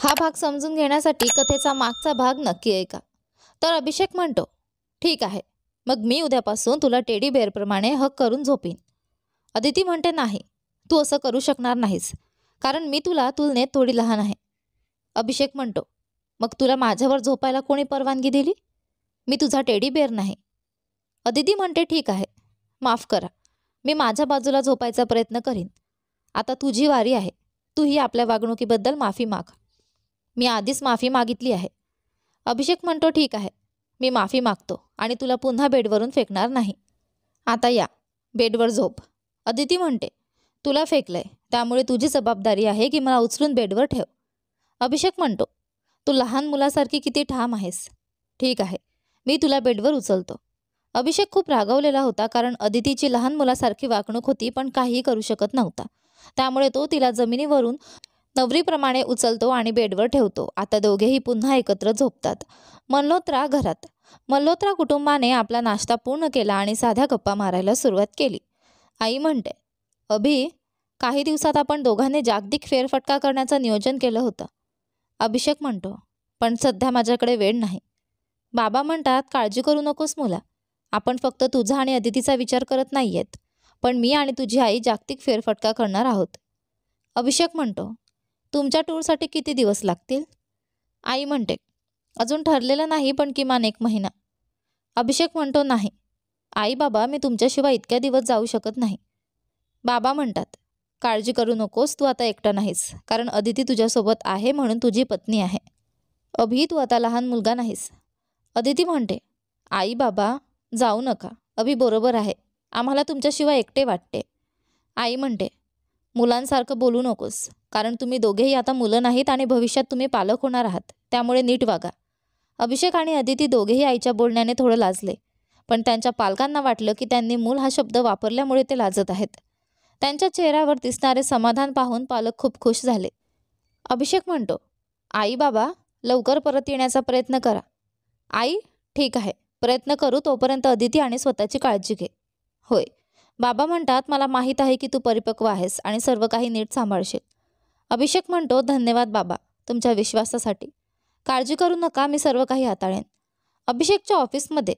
हा भाग समजून घेण्यासाठी कथेचा मागचा भाग नक्की ऐका. तर अभिषेक म्हणतो, ठीक आहे, मग मी उद्यापासून तुला टेडी बेअरप्रमाणे हक करून झोपीन. अदिती म्हणते, नाही, तू असं करू शकणार नाहीस, कारण मी तुला तुलनेत थोडी लहान आहे. अभिषेक म्हणतो, मग तुला माझ्यावर झोपायला कोणी परवानगी दिली? मी तुझा टेडी बेअर नाही. अदिती म्हणते, ठीक आहे, माफ करा, मी माझ्या बाजूला झोपायचा प्रयत्न करीन. आता तुझी वारी आहे, तूही आपल्या वागणुकीबद्दल माफी माग. मी आधीच माफी मागितली आहे. अभिषेक म्हणतो, ठीक आहे, मी माफी मागतो आणि तुला पुन्हा बेडवरून फेकणार नाही. आता या, बेडवर झोप. अदिती म्हणते, तुला फेकलंय, त्यामुळे तुझी जबाबदारी आहे की मला उचलून बेडवर ठेव. अभिषेक म्हणतो, तू लहान मुलासारखी किती ठाम आहेस. ठीक आहे, मी तुला बेडवर उचलतो. अभिषेक खूप रागावलेला होता, कारण अदितीची लहान मुलासारखी वागणूक होती, पण काहीही करू शकत नव्हता. त्यामुळे तो तिला जमिनीवरून नवरीप्रमाणे उचलतो आणि बेडवर ठेवतो. आता दोघेही पुन्हा एकत्र झोपतात. मल्होत्रा घरात. मल्होत्रा कुटुंबाने आपला नाश्ता पूर्ण केला आणि साध्या गप्पा मारायला सुरुवात केली. आई म्हणते, अभि, काही दिवसात आपण दोघांनी जागतिक फेरफटका करण्याचं नियोजन केलं होतं. अभिषेक म्हणतो, पण सध्या माझ्याकडे वेळ नाही. बाबा म्हणतात, काळजी करू नकोस मुला, आपण फक्त तुझा आणि अदितीचा विचार करत नाहीयेत, पण मी आणि तुझी आई जागतिक फेरफटका करणार आहोत. अभिषेक म्हणतो, तुमच्या टूरसाठी किती दिवस लागतील? आई म्हणते, अजून ठरलेलं नाही, पण किमान 1 महिना. अभिषेक म्हणतो, नाही आई बाबा, मी तुमच्याशिवाय इतक्या दिवस जाऊ शकत नाही. बाबा म्हणतात, काळजी करू नकोस, तू आता एकटा नाहीस, कारण अदिती तुझ्यासोबत आहे, म्हणून तुझी पत्नी आहे. अभि, तू आता लहान मुलगा नाहीस. अदिती म्हणते, आई बाबा, जाऊ नका, अभि बरोबर आहे, आम्हाला तुमच्याशिवाय एकटे वाटते. आई म्हणते, मुलांसारखं बोलू नकोस, कारण तुम्ही दोघेही आता मुलं नाहीत आणि भविष्यात तुम्ही पालक होणार आहात, त्यामुळे नीट वागा. अभिषेक आणि अदिती दोघेही आईच्या बोलण्याने थोडं लाजले, पण त्यांच्या पालकांना वाटलं की त्यांनी मूल हा शब्द वापरल्यामुळे ते लाजत आहेत. त्यांच्या चेहऱ्यावर दिसणारे समाधान पाहून पालक खूप खुश झाले. अभिषेक म्हणतो, आई बाबा, लवकर परत येण्याचा प्रयत्न करा. आई, ठीक आहे, प्रयत्न करू, तोपर्यंत अदिती आणि स्वतःची काळजी घे. होय. बाबा म्हणतात, मला माहीत आहे की तू परिपक्व आहेस आणि सर्व काही नीट सांभाळशील. अभिषेक म्हणतो, धन्यवाद बाबा, तुमच्या विश्वासासाठी. काळजी करू नका, मी सर्व काही हाताळेन. अभिषेकच्या ऑफिसमध्ये.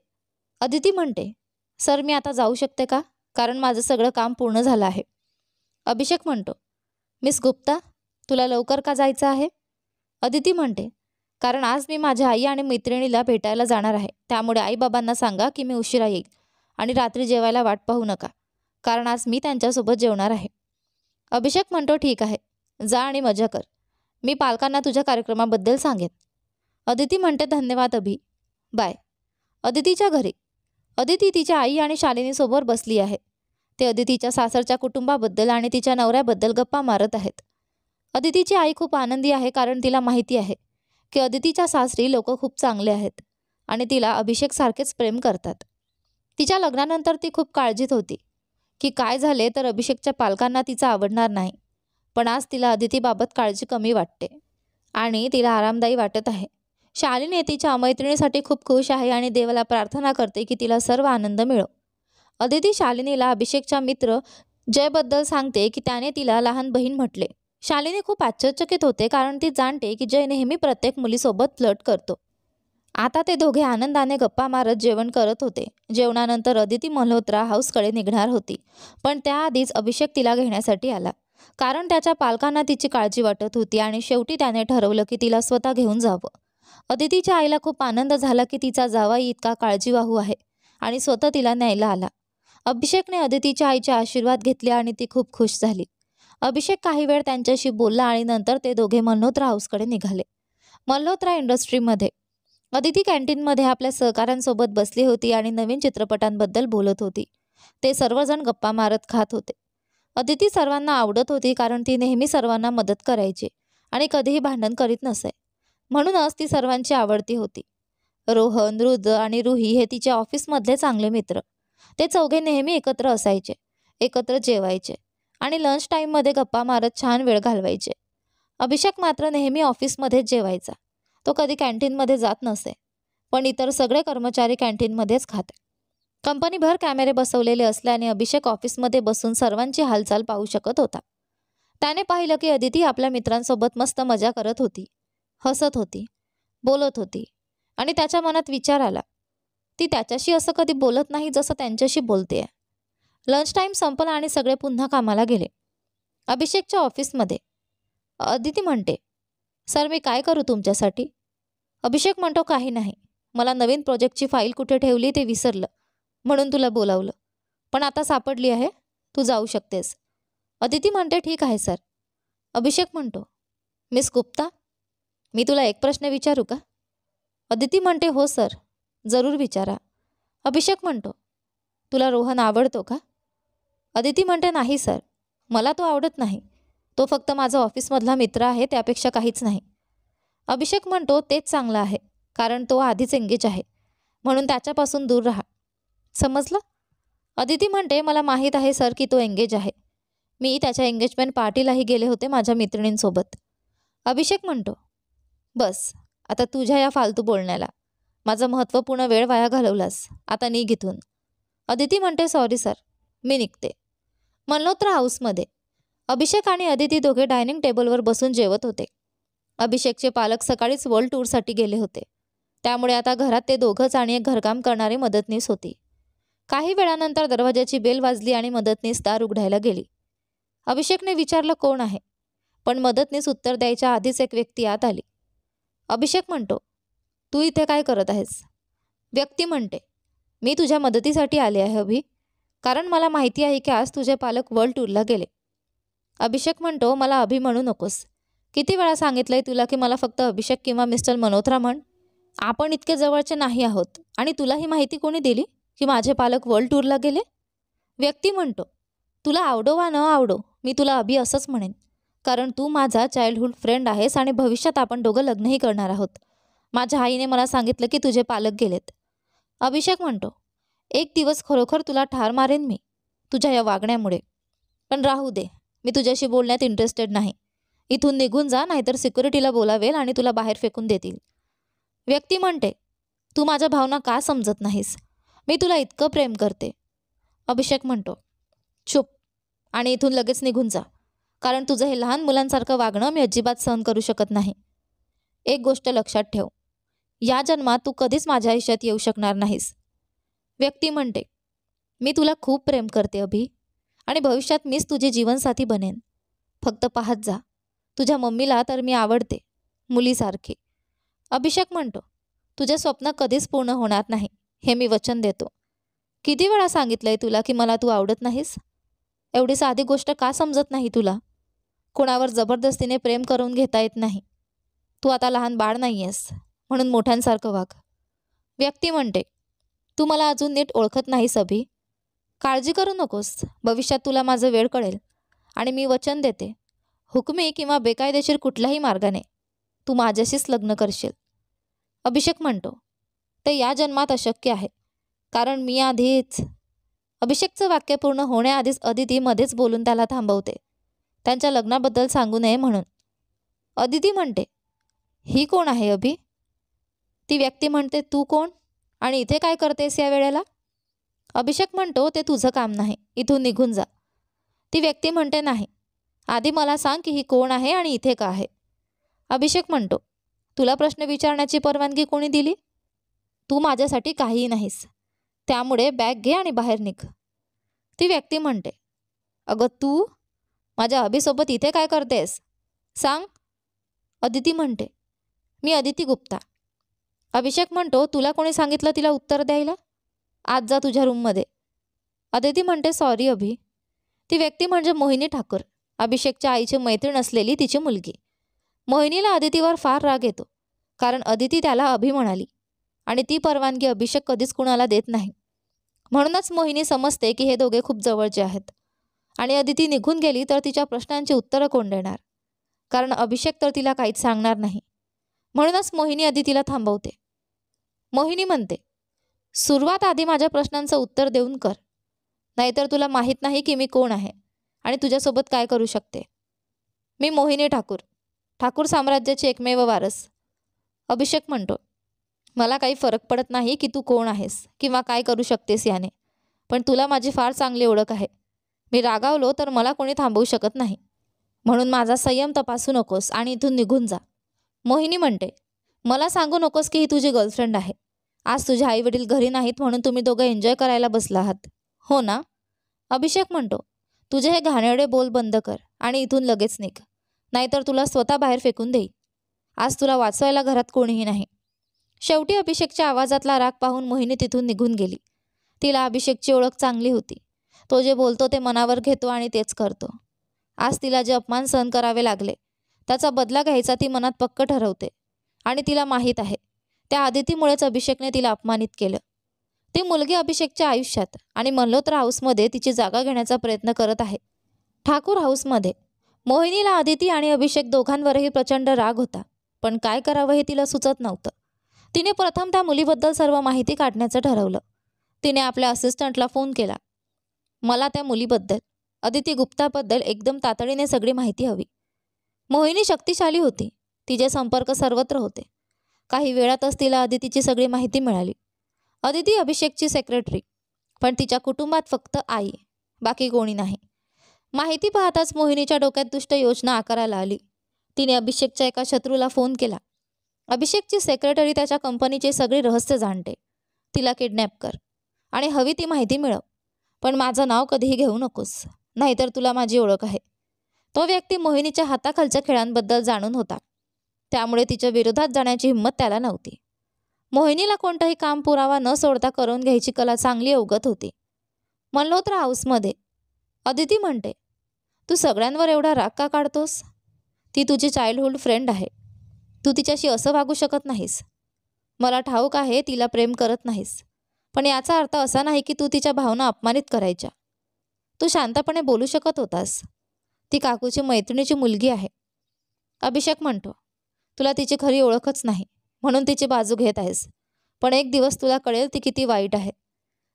अदिती म्हणते, सर, मी आता जाऊ शकते का, कारण माझं सगळं काम पूर्ण झालं आहे. अभिषेक म्हणतो, मिस गुप्ता, तुला लवकर का जायचं आहे? अदिती म्हणते, कारण आज मी माझ्या आई आणि मैत्रिणीला भेटायला जाणार आहे, त्यामुळे आईबाबांना सांगा की मी उशिरा येईल आणि रात्री जेवायला वाट पाहू नका, कारण आज मी त्यांच्यासोबत जेवणार आहे. अभिषेक म्हणतो, ठीक आहे, जा आणि मजा कर, मी पालकांना तुझ्या कार्यक्रमाबद्दल सांगेन. अदिती म्हणते, धन्यवाद अभि, बाय. अदितीच्या घरी. अदिती तिच्या आई आणि शालिनीसोबत बसली आहे. ते अदितीच्या सासरच्या कुटुंबाबद्दल आणि तिच्या नवऱ्याबद्दल गप्पा मारत आहेत. अदितीची आई खूप आनंदी आहे, कारण तिला माहिती आहे की अदितीच्या सासरी लोक खूप चांगले आहेत आणि तिला अभिषेक सारखेच प्रेम करतात. तिच्या लग्नानंतर ती खूप काळजीत होती की काय झाले तर अभिषेकच्या पालकांना तिचा आवडणार नाही, पण आज तिला अदितीबाबत काळजी कमी वाटते आणि तिला आरामदायी वाटत आहे. शालिनी तिच्या मैत्रिणीसाठी खूप खुश आहे आणि देवाला प्रार्थना करते की तिला सर्व आनंद मिळो. अदिती शालिनीला अभिषेकच्या मित्र जयबद्दल सांगते की त्याने तिला लहान बहीण म्हटले. शालिनी खूप आश्चर्यचकित होते, कारण ती जाणते की जय नेहमी प्रत्येक मुलीसोबत फ्लर्ट करतो. आता ते दोघे आनंदाने गप्पा मारत जेवण करत होते. जेवणानंतर अदिती मल्होत्रा हाऊसकडे निघणार होती, पण त्याआधीच अभिषेक तिला घेण्यासाठी आला, कारण त्याच्या पालकांना तिची काळजी वाटत होती आणि शेवटी त्याने ठरवलं की तिला स्वतः घेऊन जावं. अदितीच्या आईला खूप आनंद झाला की तिचा जावई इतका काळजीवाहू आहे आणि स्वतः तिला न्यायला आला. अभिषेकने अदितीच्या आईचे आशीर्वाद घेतले आणि ती खूप खुश झाली. अभिषेक काही वेळ त्यांच्याशी बोलला आणि नंतर ते दोघे मल्होत्रा हाऊसकडे निघाले. मल्होत्रा इंडस्ट्रीमध्ये. अदिती कॅन्टीनमध्ये आपल्या सहकाऱ्यांसोबत बसली होती आणि नवीन चित्रपटांबद्दल बोलत होती. ते सर्वजण गप्पा मारत खात होते. अदिती सर्वांना आवडत होती, कारण ती नेहमी सर्वांना मदत करायची आणि कधीही भांडण करीत नसे, म्हणूनच ती सर्वांची आवडती होती. रोहन, रुद्र आणि रुही हे तिच्या ऑफिसमधले चांगले मित्र. ते चौघे नेहमी एकत्र असायचे, एकत्र जेवायचे आणि लंच टाईममध्ये गप्पा मारत छान वेळ घालवायचे. अभिषेक मात्र नेहमी ऑफिसमध्येच जेवायचा. तो कधी कॅन्टीनमध्ये जात नसे, पण इतर सगळे कर्मचारी कॅन्टीनमध्येच खाते. कंपनीभर कॅमेरे बसवलेले असल्याने अभिषेक ऑफिसमध्ये बसून सर्वांची हालचाल पाहू शकत होता. त्याने पाहिलं की अदिती आपल्या मित्रांसोबत मस्त मजा करत होती. हसत होती, बोलत होती आणि त्याच्या मनात विचार आला, ती त्याच्याशी असं कधी बोलत नाही जसं त्यांच्याशी बोलतेय. लंच टाईम संपला आणि सगळे पुन्हा कामाला गेले. अभिषेकच्या ऑफिसमध्ये अदिती म्हणते, सर मी काय करू तुमच्यासाठी? अभिषेक म्हणतो, काही नाही. मला नवीन प्रोजेक्टची फाईल कुठे ठेवली ते विसरलं, म्हणून तुला बोलावलं. पण आता सापडली आहे, तू जाऊ शकतेस. अदिती म्हणते, ठीक आहे सर. अभिषेक म्हणतो, मिस गुप्ता, मी तुला एक प्रश्न विचारू का? अदिती म्हणते, हो सर, जरूर विचारा. अभिषेक म्हणतो, तुला रोहन आवडतो का? अदिती म्हणते, नाही सर, मला तो आवडत नाही. तो फक्त माझा ऑफिसमधला मित्र आहे, त्यापेक्षा काहीच नाही. अभिषेक म्हणतो, तेच चांगलं आहे, कारण तो आधीच एंगेज आहे, म्हणून त्याच्यापासून दूर राहा. समजलं? अदिती म्हणते, मला माहीत आहे सर की तो एंगेज आहे. मी त्याच्या एंगेजमेंट पार्टीलाही गेले होते माझ्या मैत्रिणींसोबत. अभिषेक म्हणतो, बस आता तुझ्या या फालतू बोलण्याला. माझा महत्त्वपूर्ण वेळ वाया घालवलास. आता निघ इथून. अदिती म्हणते, सॉरी सर, मी निघते. मल्होत्रा हाऊसमध्ये अभिषेक आणि अदिती दोघे डायनिंग टेबलवर बसून जेवत होते. अभिषेकचे पालक सकाळीच वर्ल्ड टूरसाठी गेले होते, त्यामुळे आता घरात ते दोघंच आणि एक घरकाम करणारी मदतनीस होती. काही वेळानंतर दरवाजाची बेल वाजली आणि मदतनीस दार उघडायला गेली. अभिषेकने विचारलं, कोण आहे? पण मदतनीस उत्तर द्यायच्या आधीच एक व्यक्ती आत आली. अभिषेक म्हणतो, तू इथे काय करत आहेस? व्यक्ती म्हणते, मी तुझ्या मदतीसाठी आले आहे अभि, कारण मला माहिती आहे की आज तुझे पालक वर्ल्ड टूरला गेले. अभिषेक म्हणतो, मला अभि म्हणू नकोस. किती वेळा सांगितलंय तुला की मला फक्त अभिषेक किंवा मिस्टर मल्होत्रा म्हण. आपण इतके जवळचे नाही आहोत. आणि तुला ही माहिती कोणी दिली की माझे पालक वर्ल्ड टूरला गेले? व्यक्ती म्हणतो, तुला आवडो वा न आवडो, मी तुला अभि असंच म्हणेन, कारण तू माझा चाइल्डहूड फ्रेंड आहेस आणि भविष्यात आपण दोघं लग्नही करणार आहोत. माझ्या आईने मला सांगितलं की तुझे पालक गेलेत. अभिषेक म्हणतो, एक दिवस खरोखर तुला ठार मारेन मी तुझ्या या वागण्यामुळे. पण राहू दे, मी तुझ्याशी बोलण्यात इंटरेस्टेड नाही. इथून निघून जा, नाहीतर सिक्युरिटीला बोलावेल आणि तुला बाहेर फेकून देतील. व्यक्ती म्हणते, तू माझ्या भावना का समजत नाहीस? मी तुला इतकं प्रेम करते. अभिषेक म्हणतो, चुप आणि इथून लगेच निघून जा, कारण तुझं हे लहान मुलांसारखं वागणं मी अजिबात सहन करू शकत नाही. एक गोष्ट लक्षात ठेव, या जन्मात तू कधीच माझ्या आयुष्यात येऊ शकणार नाहीस. व्यक्ती म्हणते, मी तुला खूप प्रेम करते अभि, आणि भविष्यात मीच तुझी जीवनसाथी बनेन. फक्त पाहत जा, तुझ्या मम्मीला तर मी आवडते, मुलीसारखी. अभिषेक म्हणतो, तुझे स्वप्न कधीच पूर्ण होणार नाही, हे मी वचन देतो. किती वेळा सांगितलंय तुला की मला तू आवडत नाहीस? एवढी साधी गोष्ट का समजत नाही तुला? कोणावर जबरदस्तीने प्रेम करून घेता येत नाही. तू आता लहान बाळ नाही आहेस, म्हणून मोठ्यांसारखं वाग. व्यक्ती म्हणते, तू मला अजून नीट ओळखत नाहीस अभि. काळजी करू नकोस, भविष्यात तुला माझं वेळ कळेल. आणि मी वचन देते, हुकमी किंवा बेकायदेशीर कुठल्याही मार्गाने तू माझ्याशीच लग्न करशील. अभिषेक म्हणतो, ते या जन्मात अशक्य आहे, कारण मी आधीच. अभिषेकचं वाक्य पूर्ण होण्याआधीच अदिती मध्येच बोलून त्याला थांबवते, त्यांच्या लग्नाबद्दल सांगू नये म्हणून. अदिती म्हणते, ही कोण आहे अभि? ती व्यक्ती म्हणते, तू कोण आणि इथे काय करतेस या वेळेला? अभिषेक म्हणतो, ते तुझं काम नाही, इथून निघून जा. ती व्यक्ती म्हणते, नाही, आधी मला सांग की ही कोण आहे आणि इथे का आहे? अभिषेक म्हणतो, तुला प्रश्न विचारण्याची परवानगी कोणी दिली? तू माझ्यासाठी काहीही नाहीस, त्यामुळे बॅग घे आणि बाहेर निघ. ती व्यक्ती म्हणते, अगं तू माझ्या अभिसोबत इथे काय करतेस? सांग. अदिती म्हणते, मी अदिती गुप्ता. अभिषेक म्हणतो, तुला कोणी सांगितलं तिला उत्तर द्यायला? आज जा तुझ्या रूममध्ये. अदिती म्हणते, सॉरी अभि. ती व्यक्ती म्हणजे मोहिनी ठाकूर, अभिषेकच्या आईची मैत्रीण असलेली तिची मुलगी. मोहिनीला अदितीवर फार राग येतो, कारण अदिती त्याला अभि म्हणाली आणि ती परवानगी अभिषेक कधीच कुणाला देत नाही. म्हणूनच मोहिनी समजते की हे दोघे खूप जवळचे आहेत, आणि अदिती निघून गेली तर तिच्या प्रश्नांची उत्तरं कोण देणार? कारण अभिषेक तर तिला काहीच सांगणार नाही. म्हणूनच मोहिनी अदितीला थांबवते. मोहिनी म्हणते, सुरुवात आधी माझ्या प्रश्नांचं उत्तर देऊन कर, नाहीतर तुला माहीत नाही की मी कोण आहे आणि तुझ्यासोबत काय करू शकते. मी मोहिनी ठाकूर, ठाकूर साम्राज्याची एकमेव वारस. अभिषेक म्हणतो, मला काही फरक पडत नाही की तू कोण आहेस किंवा काय करू शकतेस याने, पण तुला माझी फार चांगली ओळख आहे. मी रागावलो तर मला कोणी थांबवू शकत नाही, म्हणून माझा संयम तपासू नकोस आणि इथून निघून जा. मोहिनी म्हणते, मला सांगू नकोस की ही तुझी गर्लफ्रेंड आहे. आज तुझे आई वडील घरी नाहीत म्हणून तुम्ही दोघं एन्जॉय करायला बसला आहात, हो ना? अभिषेक म्हणतो, तुझे हे घाणेरडे बोल बंद कर आणि इथून लगेच निघ, नाहीतर तुला स्वतः बाहेर फेकून देईल. आज तुला वाचवायला घरात कोणीही नाही. शेवटी अभिषेकच्या आवाजातला राग पाहून मोहिनी तिथून निघून गेली. तिला अभिषेकची ओळख चांगली होती. तो जे बोलतो ते मनावर घेतो आणि तेच करतो. आज तिला जे अपमान सहन करावे लागले त्याचा बदला घ्यायचा ती मनात पक्क ठरवते. आणि तिला माहीत आहे, त्या अदितीमुळेच अभिषेकने तिला अपमानित केलं. ती मुलगी अभिषेकच्या आयुष्यात आणि मल्होत्रा हाऊसमध्ये तिची जागा घेण्याचा प्रयत्न करत आहे. ठाकूर हाऊसमध्ये मोहिनीला अदिती आणि अभिषेक दोघांवरही प्रचंड राग होता. पण काय करावं हे तिला सुचत नव्हतं. तिने प्रथम त्या मुलीबद्दल सर्व माहिती काढण्याचं ठरवलं. तिने आपल्या असिस्टंटला फोन केला. मला त्या मुलीबद्दल, अदिती गुप्ताबद्दल एकदम तातडीने सगळी माहिती हवी. मोहिनी शक्तिशाली होती. तिचे संपर्क सर्वत्र होते. काही वेळातच तिला अदितीची सगळी माहिती मिळाली. अदिती अभिषेकची सेक्रेटरी, पण तिच्या कुटुंबात फक्त आई, बाकी कोणी नाही. माहिती पाहताच मोहिनीच्या डोक्यात दुष्ट योजना आकाराला आली. तिने अभिषेकच्या एका शत्रूला फोन केला. अभिषेकची सेक्रेटरी त्याच्या कंपनीचे सगळे रहस्य जाणते. तिला किडनॅप कर आणि हवी ती माहिती मिळव. पण माझं नाव कधीही घेऊ नकोस, नाहीतर तुला माझी ओळख आहे. तो व्यक्ती मोहिनीच्या हाताखालच्या खेळांबद्दल जाणून होता. त्यामुळे तिच्या विरोधात जाण्याची हिंमत त्याला नव्हती. मोहिनीला कोणतंही काम पुरावा न सोडता करून घ्यायची कला चांगली अवगत होती. मल्होत्रा हाऊसमध्ये अदिती म्हणते, तू सगळ्यांवर एवढा राग का काढतोस? ती तुझी चाइल्डहूड फ्रेंड आहे. तू तिच्याशी असं वागू शकत नाहीस. मला ठाऊक आहे तिला प्रेम करत नाहीस, पण याचा अर्थ असा नाही की तू तिच्या भावना अपमानित करायच्या. तू शांतपणे बोलू शकत होतास. ती काकूची मैत्रिणीची मुलगी आहे. अभिषेक म्हणतो, तुला तिची खरी ओळखच नाही म्हणून तिची बाजू घेत आहेस. पण एक दिवस तुला कळेल ती किती वाईट आहे.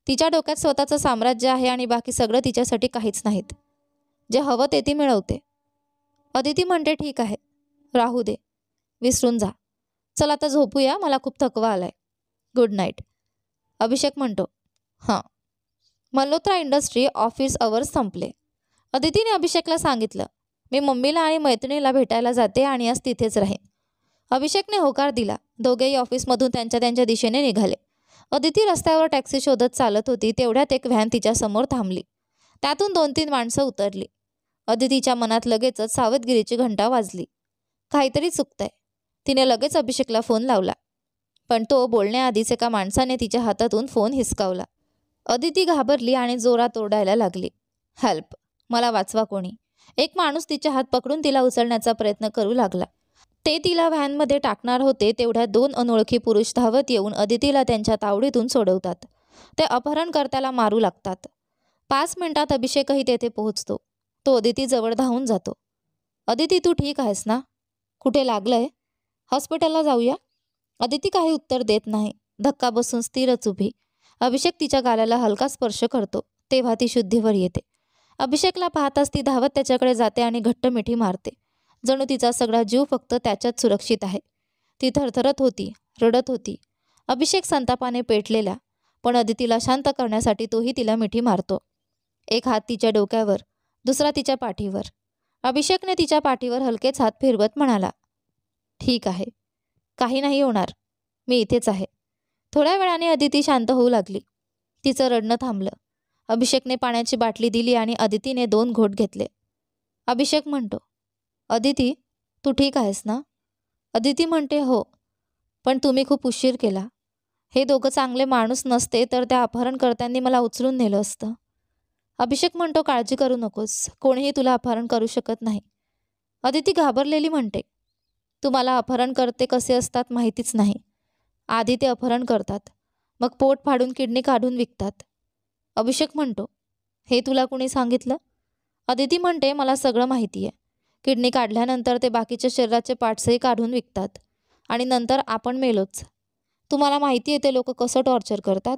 तिच्या डोक्यात स्वतःचं साम्राज्य आहे आणि बाकी सगळं तिच्यासाठी काहीच नाहीत. जे हवं ते ती मिळवते. अदिती म्हणते, ठीक आहे, राहू दे, विसरून जा. चल आता झोपूया, मला खूप थकवा आलाय. Good night. अभिषेक म्हणतो, हां. मल्होत्रा इंडस्ट्री ऑफिस अवर्स संपले. अदितीने अभिषेकला सांगितलं, मी मम्मीला आणि मैत्रिणीला भेटायला जाते आणि आज तिथेच राहीन. अभिषेकने होकार दिला. दोघेही ऑफिसमधून त्यांच्या त्यांच्या दिशेने निघाले. अदिती रस्त्यावर टॅक्सी शोधत चालत होती. तेवढ्यात एक व्हॅन तिच्यासमोर थांबली. त्यातून 2-3 माणसं उतरली. अदितीच्या मनात लगेचच सावधगिरीची घंटा वाजली. काहीतरी चुकतंय. तिने लगेच अभिषेकला फोन लावला, पण तो बोलण्याआधीच एका माणसाने तिच्या हातातून फोन हिसकावला. अदिती घाबरली आणि जोरात ओरडायला लागली, हेल्प, मला वाचवा कोणी. एक माणूस तिचे हात पकडून तिला उचलण्याचा प्रयत्न करू लागला. ते तिला व्हॅनमध्ये टाकणार होते तेवढ्यात 2 अनोळखी पुरुष धावत येऊन अदितीला त्यांच्या तावडीतून सोडवतात. ते अपहरणकर्त्याला मारू लागतात. 5 मिनिटात अभिषेकही तेथे पोहोचतो. तो अदितीजवळ धावून जातो. अदिती, तू ठीक आहेस ना? कुठे लागलंय? हॉस्पिटलला जाऊया? अदिती काही उत्तर देत नाही. धक्का बसून स्थिरच उभी. अभिषेक तिच्या गालाला हलका स्पर्श करतो तेव्हा ती शुद्धीवर येते. अभिषेकला पाहताच ती धावत त्याच्याकडे जाते आणि घट्ट मिठी मारते. जणू तिचा सगळा जीव फक्त त्याच्यात सुरक्षित आहे. ती थरथरत होती, रडत होती. अभिषेक संतापाने पेटलेला, पण अदितीला शांत करण्यासाठी तोही तिला मिठी मारतो. एक हात तिच्या डोक्यावर, दुसरा तिच्या पाठीवर. अभिषेकने तिच्या पाठीवर हलकेच हात फिरवत म्हणाला, ठीक आहे, काही नाही होणार, मी इथेच आहे. थोड्या वेळाने अदिती शांत होऊ लागली. तिचं रडणं थांबलं. अभिषेकने पाण्याची बाटली दिली आणि अदितीने 2 घोट घेतले. अभिषेक म्हणतो, अदिती, तू ठीक आहेस ना? अदिती म्हणते, हो, पण तुम्ही खूप उशीर केला. हे दोघं चांगले माणूस नसते तर त्या अपहरणकर्त्यांनी मला उचलून नेलं असतं. अभिषेक म्हणतो, काळजी करू नकोस, कोणीही तुला अपहरण करू शकत नाही. अदिती घाबरलेली म्हणते, तुम्हाला अपहरणकर्ते कसे असतात माहितीच नाही. आधी ते अपहरण करतात, मग पोट फाडून किडनी काढून विकतात. अभिषेक म्हणतो, हे तुला कोणी सांगितलं? अदिती म्हणते, मला सगळं माहिती आहे. किडनी काढल्यानंतर ते बाकीच्या शरीराचे पार्ट्सही काढून विकतात आणि नंतर आपण मेलोच. तुम्हाला माहिती आहे ते लोक कसं टॉर्चर करतात?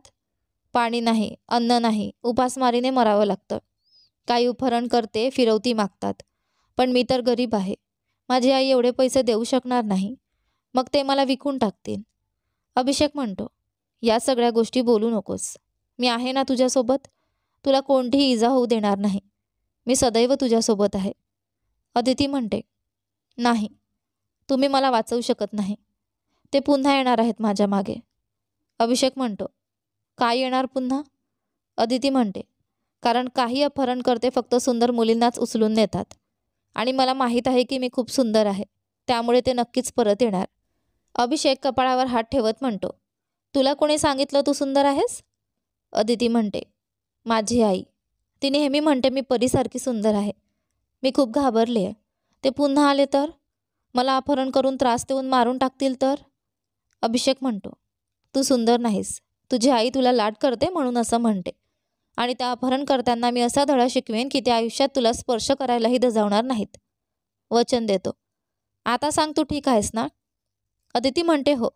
पाणी नाही, अन्न नाही, उपासमारीने मरावं लागतं. काही अपहरणकर्ते फिरवती मागतात, पण मी तर गरीब आहे. माझी आई एवढे पैसे देऊ शकणार नाही. मग ते मला विकून टाकतील. अभिषेक म्हणतो, या सगळ्या गोष्टी बोलू नकोस. मी आहे ना तुझ्यासोबत. तुला कोणतीही इजा होऊ देणार नाही. मी सदैव तुझ्यासोबत आहे. अदिती म्हणते, नाही, तुम्ही मला वाचवू शकत नाही. ते पुन्हा येणार आहेत माझ्या मागे. अभिषेक म्हणतो, काय येणार पुन्हा? अदिती म्हणते, कारण काही अपहरणकर्ते फक्त सुंदर मुलींनाच उचलून नेतात आणि मला माहीत आहे की मी खूप सुंदर आहे, त्यामुळे ते नक्कीच परत येणार. अभिषेक कपाळावर हात ठेवत म्हणतो, तुला कोणी सांगितलं तू सुंदर आहेस? अदिती म्हणते, माझी आई. ती नेहमी म्हणते मी परीसारखी सुंदर आहे. मी खूप घाबरले आहे. ते पुन्हा आले तर? मला अपहरण करून त्रास देऊन मारून टाकतील तर? अभिषेक म्हणतो, तू सुंदर नाहीस. तुझी आई तुला लाड करते म्हणून असं म्हणते. आणि त्या अपहरणकर्त्यांना मी असा धडा शिकवेन की ते आयुष्यात तुला स्पर्श करायलाही दजावणार नाहीत. वचन देतो. आता सांग, तू ठीक आहेस ना? अदिती म्हणते, हो,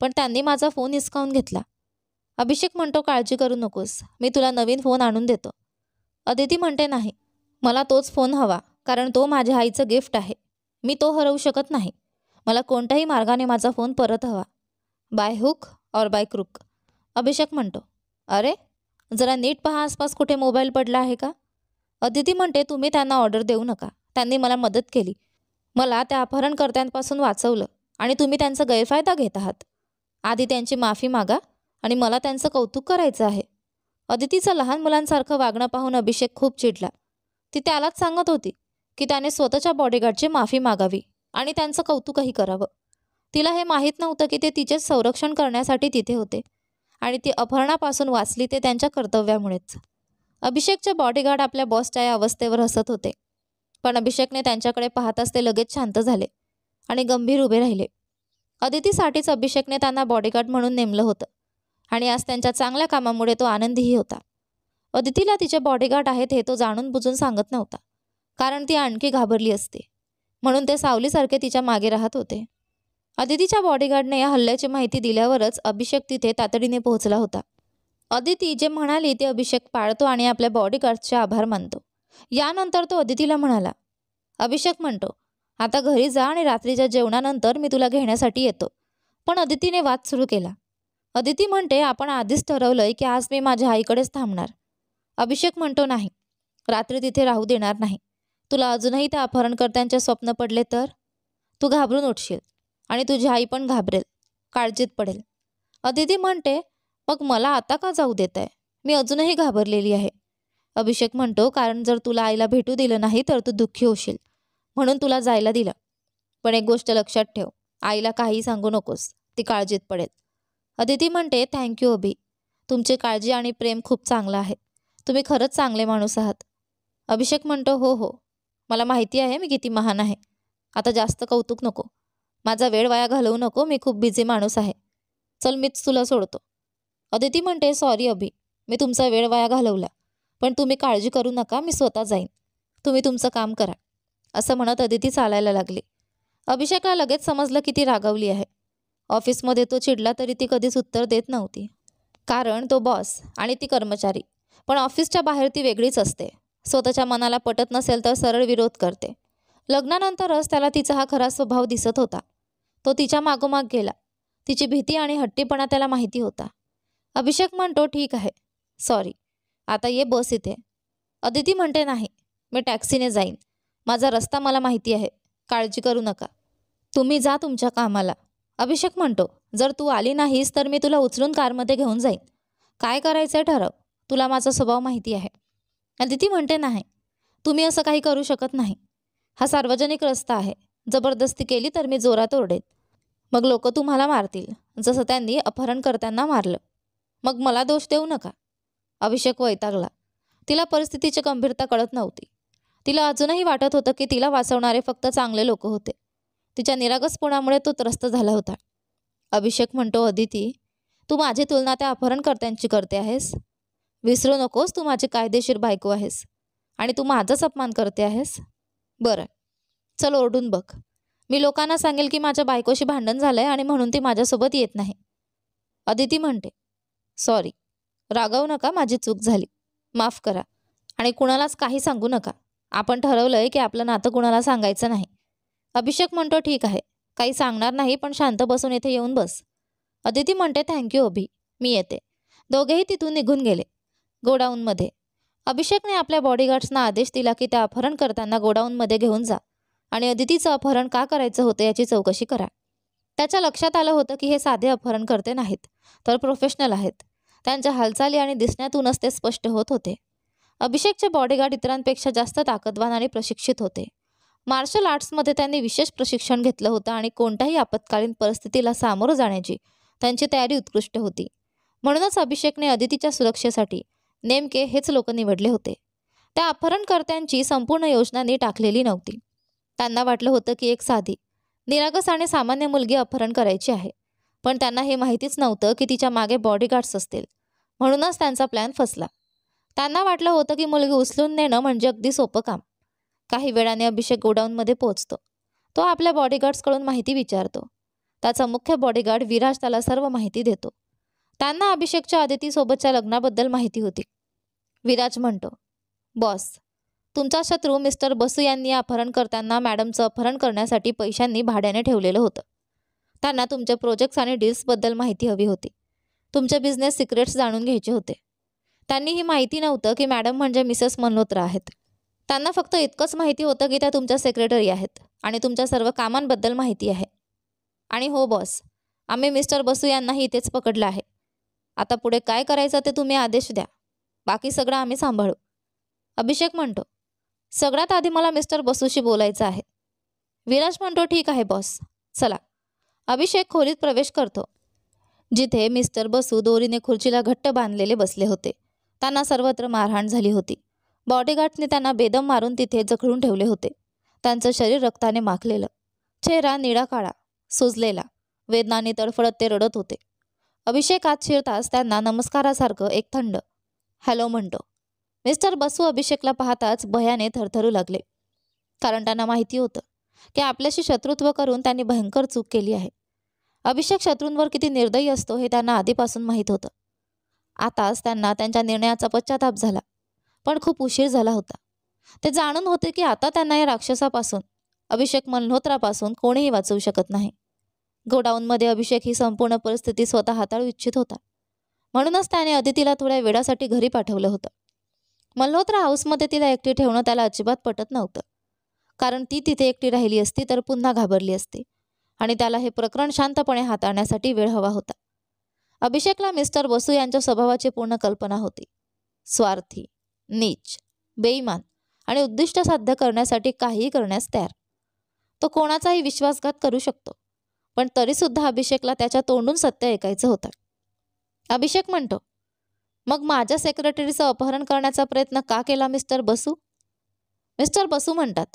पण त्यांनी माझा फोन हिसकावून घेतला. अभिषेक म्हणतो, काळजी करू नकोस, मी तुला नवीन फोन आणून देतो. अदिती म्हणते, नाही, मला तोच फोन हवा, कारण तो माझ्या आईचं गिफ्ट आहे. मी तो हरवू शकत नाही. मला कोणत्याही मार्गाने माझा फोन परत हवा. बाय हुक और बाय क्रुक. अभिषेक म्हणतो, अरे जरा नीट पहा आसपास कुठे मोबाईल पडला आहे का? अदिती म्हणते, तुम्ही त्यांना ऑर्डर देऊ नका. त्यांनी मला मदत केली. मला त्या अपहरणकर्त्यांपासून वाचवलं आणि तुम्ही त्यांचा गैरफायदा घेत आहात. आधी त्यांची माफी मागा आणि मला त्यांचं कौतुक करायचं आहे. अदितीचं लहान मुलांसारखं वागणं पाहून अभिषेक खूप चिडला. ती त्यालाच सांगत होती की त्याने स्वतःच्या बॉडीगार्डची माफी मागावी आणि त्यांचं कौतुकही करावं. तिला हे माहीत नव्हतं की ते तिचे संरक्षण करण्यासाठी तिथे होते आणि ती अपहरणापासून वाचली ते त्यांच्या कर्तव्यामुळेच. अभिषेकचे बॉडीगार्ड आपल्या बॉसच्या या अवस्थेवर हसत होते, पण अभिषेकने त्यांच्याकडे पाहताच ते लगेच शांत झाले आणि गंभीर उभे राहिले. अदितीसाठीच अभिषेकने त्यांना बॉडीगार्ड म्हणून नेमलं होतं आणि आज त्यांच्या चांगल्या कामामुळे तो आनंदीही होता. अदितीला तिचे बॉडीगार्ड आहेत हे तो जाणून बुजून सांगत नव्हता, कारण ती आणखी घाबरली असते. म्हणून ते सावलीसारखे तिच्या मागे राहत होते. अदितीच्या बॉडीगार्डने या हल्ल्याची माहिती दिल्यावरच अभिषेक तिथे तातडीने पोहोचला होता. अदिती जे म्हणाली ते अभिषेक पाळतो आणि आपल्या बॉडीगार्डचे आभार मानतो. यानंतर तो अदितीला म्हणाला, अभिषेक म्हणतो, आता घरी जा आणि रात्रीच्या जेवणानंतर मी तुला घेण्यासाठी येतो. पण अदितीने वाद सुरू केला. अदिती म्हणते, आपण आधीच ठरवलंय की आज मी माझ्या आईकडेच थांबणार. अभिषेक म्हणतो, नाही, रात्री तिथे राहू देणार नाही. तुला अजूनही त्या अपहरणकर्त्यांचे स्वप्न पडले तर? तू घाबरून उठशील आणि तुझी आई पण घाबरेल, काळजीत पडेल. अदिती म्हणते, मग मला आता का जाऊ देत आहे? मी अजूनही घाबरलेली आहे. अभिषेक म्हणतो, कारण जर तुला आईला भेटू दिलं नाही तर तू दुःखी होशील, म्हणून तुला जायला दिलं. पण एक गोष्ट लक्षात ठेव, आईला काही सांगू नकोस, ती काळजीत पडेल. अदिती म्हणते, थँक्यू अभि, तुमची काळजी आणि प्रेम खूप चांगलं आहे. तुम्ही खरंच चांगले माणूस आहात. अभिषेक म्हणतो, हो हो, मला माहिती आहे मी किती महान आहे. आता जास्त कौतुक नको, माझा वेळ वाया घालवू नको, मी खूप बिझी माणूस आहे. चल मीच तुला सोडतो. अदिती म्हणते, सॉरी अभि, मी तुमचा वेळ वाया घालवला, पण तुम्ही काळजी करू नका, मी स्वतः जाईन. तुम्ही तुमचं काम करा. असं म्हणत अदिती चालायला लागली. अभिषेकला लगेच समजलं की ती रागावली आहे. ऑफिसमध्ये तो चिडला तरी ती कधीच उत्तर देत नव्हती, कारण तो बॉस आणि ती कर्मचारी. पण ऑफिसच्या बाहेर ती वेगळीच असते. स्वतःच्या मनाला पटत नसेल तर सरळ विरोध करते. लग्नानंतरच त्याला तिचा हा खरा स्वभाव दिसत होता. तो तिच्या मागोमाग गेला. तिची भीती आणि हट्टीपणा त्याला माहिती होता. अभिषेक म्हणतो, ठीक आहे, सॉरी, आता ये बस इथे. अदिती म्हणते, नाही, मी टॅक्सीने जाईन. माझा रस्ता मला माहिती आहे, काळजी करू नका. तुम्ही जा तुमच्या कामाला. अभिषेक म्हणतो, जर तू आली नाहीस तर मी तुला उचलून कारमध्ये घेऊन जाईन. काय करायचंय ठरव, तुला माझा स्वभाव माहिती आहे. अदिती म्हणते, नाही, तुम्ही असं काही करू शकत नाही. हा सार्वजनिक रस्ता आहे. जबरदस्ती केली तर मी जोरात ओरडेन. मग लोक तुम्हाला मारतील, जसं त्यांनी अपहरणकर्त्यांना मारलं. मग मला दोष देऊ नका. अभिषेक वैतागला. तिला परिस्थितीची गंभीरता कळत नव्हती. तिला अजूनही वाटत होतं की तिला वाचवणारे फक्त चांगले लोक होते. तिच्या निरागसपणामुळे तो त्रस्त झाला होता. अभिषेक म्हणतो, अदिती, तू माझी तुलना त्या अपहरणकर्त्यांची करते आहेस. विसरू नकोस, तू माझी कायदेशीर बायको आहेस आणि तू माझाच अपमान करते आहेस. बरं, चल ओरडून बघ. मी लोकांना सांगेल की माझ्या बायकोशी भांडण झालंय आणि म्हणून ती माझ्यासोबत येत नाही. अदिती म्हणते, सॉरी, रागावू नका, माझी चूक झाली, माफ करा आणि कुणालाच काही सांगू नका. आपण ठरवलंय की आपलं नातं कुणाला सांगायचं नाही. अभिषेक म्हणतो, ठीक आहे, काही सांगणार नाही, पण शांत बसून इथे येऊन बस. अदिती म्हणते, थँक्यू अभि, मी येते. दोघेही तिथून निघून गेले. गोडाऊनमध्ये अभिषेकने आपल्या बॉडीगार्ड्सना आदेश दिला की त्या अपहरणकर्त्यांना गोडाऊनमध्ये घेऊन जा आणि अदितीचं अपहरण का करायचं होतं याची चौकशी करा. त्याच्या लक्षात आलं होतं की हे साधे अपहरणकर्ते नाहीत, तर प्रोफेशनल आहेत. त्यांच्या हालचाली आणि दिसण्यातूनच ते स्पष्ट होत होते. अभिषेकचे बॉडीगार्ड इतरांपेक्षा जास्त ताकदवान आणि प्रशिक्षित होते. मार्शल आर्ट्समध्ये त्यांनी विशेष प्रशिक्षण घेतलं होतं आणि कोणत्याही आपत्कालीन परिस्थितीला सामोरं जाण्याची त्यांची तयारी उत्कृष्ट होती. म्हणूनच अभिषेकने अदितीच्या सुरक्षेसाठी नेमके हेच लोक निवडले होते. त्या अपहरणकर्त्यांची संपूर्ण योजना नीट आखलेली नव्हती. त्यांना वाटलं होतं की एक साधी, निरागस आणि सामान्य मुलगी अपहरण करायची आहे, पण त्यांना हे माहितीच नव्हतं की तिच्या मागे बॉडीगार्ड्स असतील. म्हणूनच त्यांचा प्लॅन फसला. त्यांना वाटलं होतं की मुलगी उचलून नेणं म्हणजे अगदी सोपं काम. काही वेळाने अभिषेक गोडाऊनमध्ये पोहोचतो. तो आपल्या बॉडीगार्ड्सकडून माहिती विचारतो. त्याचा मुख्य बॉडीगार्ड विराज त्याला सर्व माहिती देतो. त्यांना अभिषेकच्या अदितीसोबतच्या लग्नाबद्दल माहिती होती. विराज म्हणतो, बॉस, तुमचा शत्रू मिस्टर बसू यांनी अपहरणकर्त्यांना मॅडमचं अपहरण करण्यासाठी पैशांनी भाड्याने ठेवलेलं होतं. त्यांना तुमचे प्रोजेक्ट्स आणि डील्सबद्दल माहिती हवी होती. तुमचे बिझनेस सिक्रेट्स जाणून घ्यायचे होते. त्यांनी ही माहिती नव्हतं की मॅडम म्हणजे मिसेस मल्होत्रा आहेत. त्यांना फक्त इतकंच माहिती होतं की त्या तुमच्या सेक्रेटरी आहेत आणि तुमच्या सर्व कामांबद्दल माहिती आहे. आणि हो बॉस, आम्ही मिस्टर बसू यांनाही इथेच पकडलं आहे. आता पुढे काय करायचं ते तुम्ही आदेश द्या. बाकी सगळं आम्ही सांभाळू. अभिषेक म्हणतो, सगळ्यात आधी मला मिस्टर बसूशी बोलायचं आहे. विराज म्हणतो, ठीक आहे बॉस, चला. अभिषेक खोलीत प्रवेश करतो, जिथे मिस्टर बसू दोरीने खुर्चीला घट्ट बांधलेले बसले होते. त्यांना सर्वत्र मारहाण झाली होती. बॉडीगार्डने त्यांना बेदम मारून तिथे जखडून ठेवले होते. त्यांचं शरीर रक्ताने माखलेलं, चेहरा निळा काळा, सुजलेला, वेदनाने तडफडत ते रडत होते. अभिषेक आत शिरताच त्यांना नमस्कारासारखं एक थंड हॅलो म्हणतो. मिस्टर बसू अभिषेकला पाहताच भयाने थरथरू लागले, कारण त्यांना माहिती होतं की आपल्याशी शत्रुत्व करून त्यांनी भयंकर चूक केली आहे. अभिषेक शत्रूंवर किती निर्दयी असतो हे त्यांना आधीपासून माहीत होतं. आताच त्यांना त्यांच्या निर्णयाचा पश्चाताप झाला, पण खूप उशीर झाला होता. ते जाणून होते की आता त्यांना या राक्षसापासून, अभिषेक मल्होत्रापासून कोणीही वाचवू शकत नाही. गोडाऊनमध्ये अभिषेक ही संपूर्ण परिस्थिती स्वतः हाताळू इच्छित होता. म्हणूनच त्याने अदितीला थोड्या वेळासाठी घरी पाठवलं होतं. मल्होत्रा हाऊसमध्ये तिला एकटी ठेवणं त्याला अजिबात पटत नव्हतं, कारण ती तिथे एकटी राहिली असती तर पुन्हा घाबरली असती आणि त्याला हे प्रकरण शांतपणे हाताळण्यासाठी वेळ हवा होता. अभिषेकला मिस्टर बसू यांच्या स्वभावाची पूर्ण कल्पना होती. स्वार्थी, नीच, बेईमान आणि उद्दिष्ट साध्य करण्यासाठी काहीही करण्यास तयार. तो कोणाचाही विश्वासघात करू शकतो, पण तरीसुद्धा अभिषेकला त्याच्या तोंडून सत्य ऐकायचं होतं. अभिषेक म्हणतो, मग माझ्या सेक्रेटरीचं अपहरण करण्याचा प्रयत्न का केला मिस्टर बसू? मिस्टर बसू म्हणतात,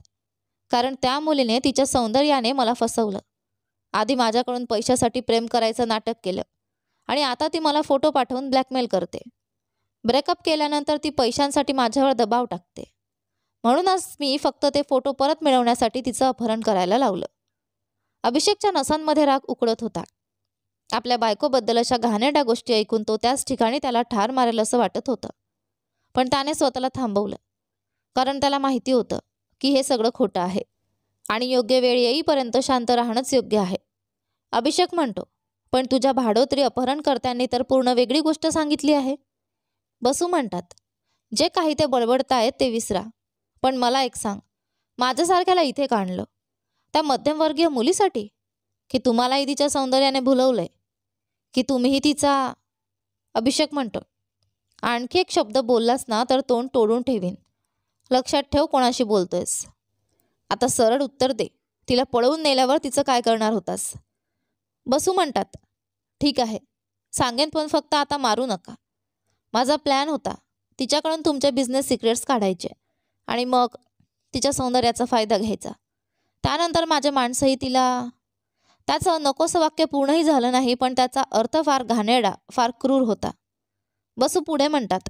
कारण त्या मुलीने तिच्या सौंदर्याने मला फसवलं. आधी माझ्याकडून पैशासाठी प्रेम करायचं नाटक केलं आणि आता ती मला फोटो पाठवून ब्लॅकमेल करते. ब्रेकअप केल्यानंतर ती पैशांसाठी माझ्यावर दबाव टाकते. म्हणूनच मी फक्त ते फोटो परत मिळवण्यासाठी तिचं अपहरण करायला लावलं. अभिषेकच्या नसांमध्ये राग उकळत होता. आपल्या बायकोबद्दल अशा घाणेरड्या गोष्टी ऐकून तो त्याच ठिकाणी त्याला ठार मारेल असं वाटत होतं. पण त्याने स्वतःला थांबवलं, कारण त्याला माहिती होतं की हे सगळं खोटं आहे आणि योग्य वेळ येईपर्यंत शांत राहणंच योग्य आहे. अभिषेक म्हणतो, पण तुझ्या भाडोत्री अपहरणकर्त्यांनी तर पूर्ण वेगळी गोष्ट सांगितली आहे. बसू म्हणतात, जे काही ते बडबडतायत ते विसरा, पण मला एक सांग, माझ्यासारख्याला इथे का आणलं? त्या मध्यमवर्गीय मुलीसाठी? की तुम्हालाही तिच्या सौंदर्याने भुलवलंय? की तुम्हीही तिचा? अभिषेक म्हणतो, आणखी एक शब्द बोललास ना तर तोंड तोडून ठेवीन. लक्षात ठेव कोणाशी बोलतोयस. आता सरळ उत्तर दे, तिला पळवून नेल्यावर तिचं काय करणार होतास? बसू म्हणतात, ठीक आहे सांगेन, पण फक्त आता मारू नका. माझा प्लॅन होता तिच्याकडून तुमचे बिझनेस सिक्रेट्स काढायचे आणि मग तिच्या सौंदर्याचा फायदा घ्यायचा. त्यानंतर माझे माणसंही तिला. त्याचं नकोसं वाक्य पूर्णही झालं नाही, पण त्याचा अर्थ फार घाणेरडा, फार क्रूर होता. बसू पुढे म्हणतात,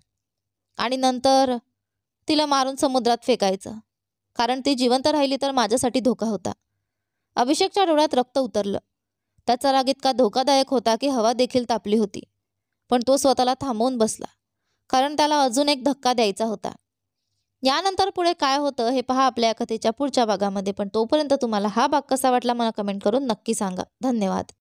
आणि नंतर तिला मारून समुद्रात फेकायचं, कारण ती जिवंत राहिली तर माझ्यासाठी धोका होता. अभिषेकच्या डोळ्यात रक्त उतरलं. त्याचा राग इतका धोकादायक होता की हवा देखील तापली होती. पण तो स्वतःला थांबवून बसला, कारण त्याला अजून एक धक्का द्यायचा होता. यानंतर पुढे काय होतं हे पहा आपल्या कथेच्या पुढच्या भागामध्ये. पण तोपर्यंत तुम्हाला हा भाग कसा वाटला मला कमेंट करून नक्की सांगा. धन्यवाद.